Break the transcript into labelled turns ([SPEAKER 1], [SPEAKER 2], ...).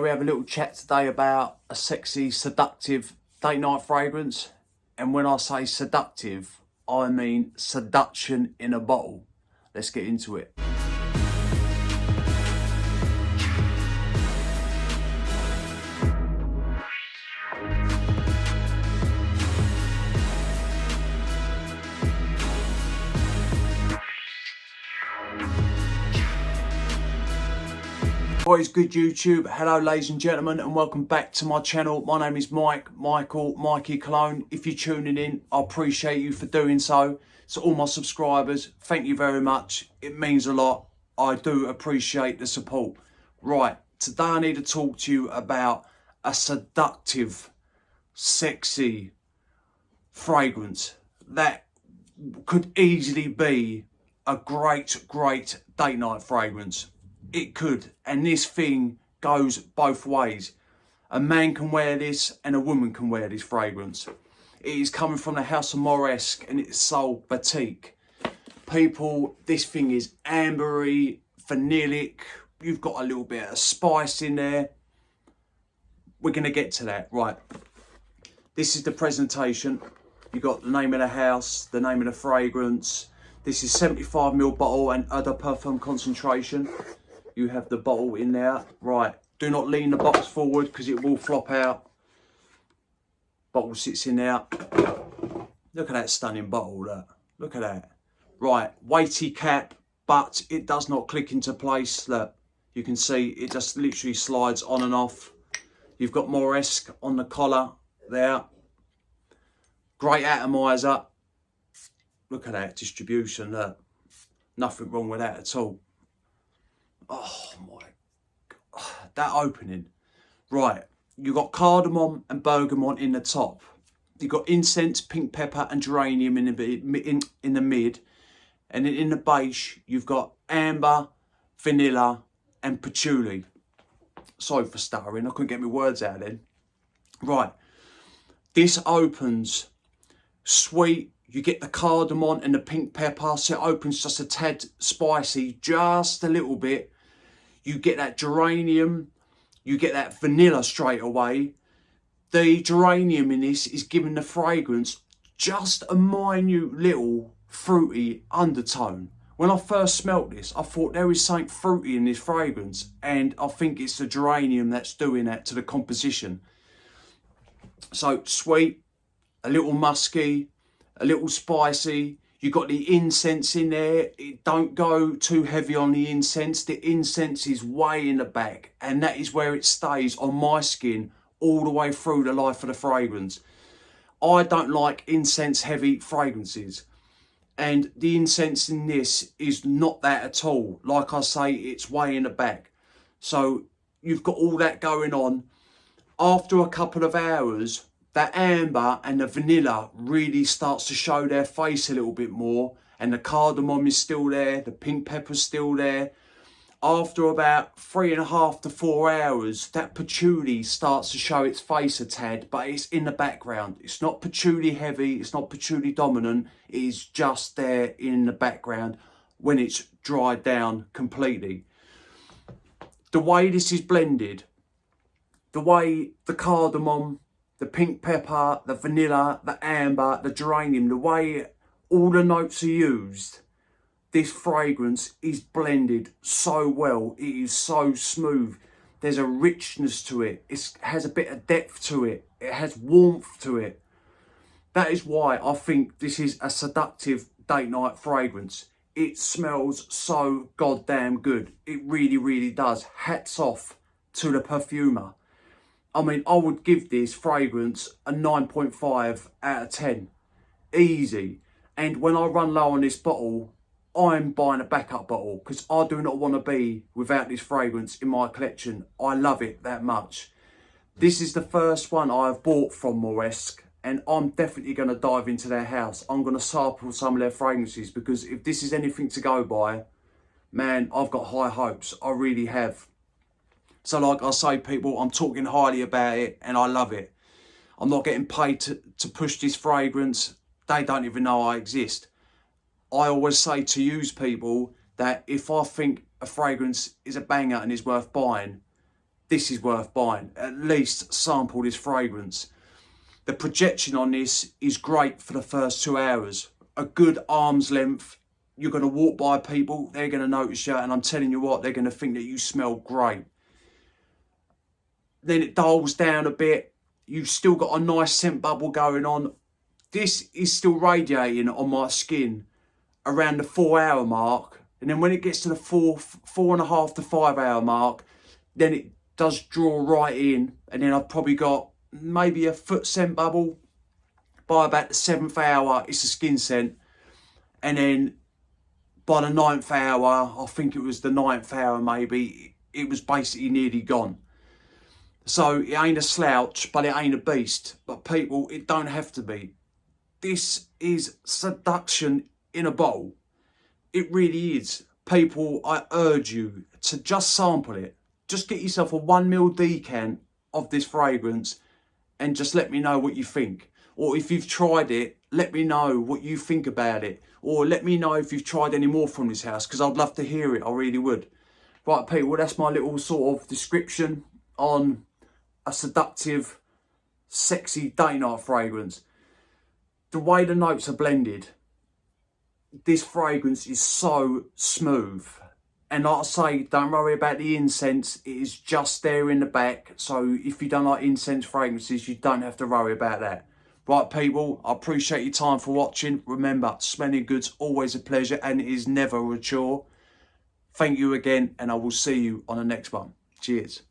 [SPEAKER 1] We have a little chat today about a sexy, seductive date night fragrance. And when I say seductive, I mean seduction in a bottle. Let's get into it. What is good, YouTube? Hello ladies and gentlemen, and welcome back to my channel. My name is Mikey Cologne. If you're tuning in, I appreciate you for doing so. To all my subscribers, thank you very much. It means a lot. I do appreciate the support. Right, today I need to talk to you about a seductive, sexy fragrance that could easily be a great date night fragrance. It could, and this thing goes both ways. A man can wear this and a woman can wear this fragrance. It is coming from the house of Moresque and it's sold batik. People, this thing is ambery, vanillic. You've got a little bit of spice in there. We're going to get to that. Right. This is the presentation. You've got the name of the house, the name of the fragrance. This is 75ml bottle and eau de parfum concentration. You have the bottle in there. Right, do not lean the box forward because it will flop out. Bottle sits in there. Look at that stunning bottle, look at that. Right, weighty cap, but it does not click into place. Look, you can see it just literally slides on and off. You've got Moresque on the collar there. Great atomizer. Look at that distribution, look. Nothing wrong with that at all. Oh my God, that opening. Right, you've got cardamom and bergamot in the top. You've got incense, pink pepper and geranium in the mid. And then in the base, you've got amber, vanilla and patchouli. Sorry for stuttering, I couldn't get my words out then. Right, this opens sweet. You get the cardamom and the pink pepper, so it opens just a tad spicy, just a little bit. You get that geranium, you get that vanilla straight away. The geranium in this is giving the fragrance just a minute little fruity undertone. When I first smelt this, I thought there is something fruity in this fragrance, and I think it's the geranium that's doing that to the composition. So sweet, a little musky, a little spicy. You got the incense in there. It don't go too heavy on the incense. The incense is way in the back, and that is where it stays on my skin all the way through the life of the fragrance. I don't like incense heavy fragrances, and the incense in this is not that at all. Like I say, it's way in the back. So you've got all that going on. After a couple of hours, that amber and the vanilla really starts to show their face a little bit more, and the cardamom is still there, the pink pepper's still there. After about 3.5 to 4 hours, that patchouli starts to show its face a tad, but it's in the background. It's not patchouli heavy, it's not patchouli dominant, it is just there in the background when it's dried down completely. The way this is blended, the way the cardamom, the pink pepper, the vanilla, the amber, the geranium, the way all the notes are used, this fragrance is blended so well. It is so smooth. There's a richness to it. It has a bit of depth to it. It has warmth to it. That is why I think this is a seductive date night fragrance. It smells so goddamn good. It really does. Hats off to the perfumer. I mean, I would give this fragrance a 9.5 out of 10. Easy. And when I run low on this bottle, I'm buying a backup bottle because I do not want to be without this fragrance in my collection. I love it that much. This is the first one I've bought from Moresque, and I'm definitely going to dive into their house. I'm going to sample some of their fragrances, because if this is anything to go by, man, I've got high hopes. I really have. So like I say, people, I'm talking highly about it and I love it. I'm not getting paid to push this fragrance. They don't even know I exist. I always say to use people that if I think a fragrance is a banger and is worth buying, this is worth buying. At least sample this fragrance. The projection on this is great for the first 2 hours. A good arm's length. You're going to walk by people, they're going to notice you, and I'm telling you what, they're going to think that you smell great. Then it dulls down a bit. You've still got a nice scent bubble going on. This is still radiating on my skin around the 4 hour mark. And then when it gets to the 4.5 to 5 hour mark, then it does draw right in. And then I've probably got maybe a foot scent bubble. By about the 7th hour, it's a skin scent. And then by the 9th hour, I think it was the 9th hour maybe, it was basically nearly gone. So it ain't a slouch, but it ain't a beast. But people, it don't have to be. This is seduction in a bowl. It really is. People, I urge you to just sample it. Just get yourself a 1ml decant of this fragrance and just let me know what you think. Or if you've tried it, let me know what you think about it. Or let me know if you've tried any more from this house, because I'd love to hear it. I really would. Right, people, that's my little sort of description on a seductive, sexy day night fragrance. The way the notes are blended, this fragrance is so smooth. And like I say, don't worry about the incense. It is just there in the back. So if you don't like incense fragrances, you don't have to worry about that. Right, people, I appreciate your time for watching. Remember, smelling good's always a pleasure and it is never a chore. Thank you again, and I will see you on the next one. Cheers.